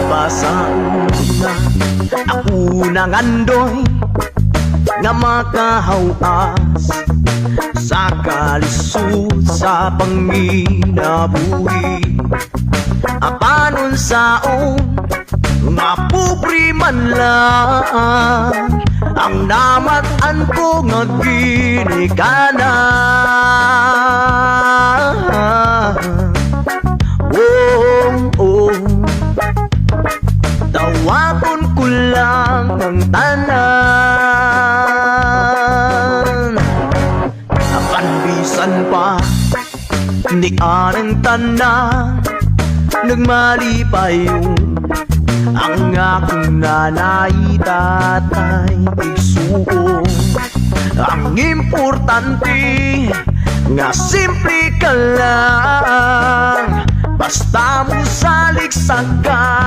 pasanguna. Ako nang andoy nga makahawas sa kalisod sa panginabuhi. Apanon saon nga pobre man lang ang namatan ko nga ginikanan. Oh, tawapon ko lang ang tanan. Nakanbisan pa ni anang tanan, nagmalipayon ang akong nanay, tatay, igsuon. Ang importante nga simple ka lang, basta mo salig sa ka.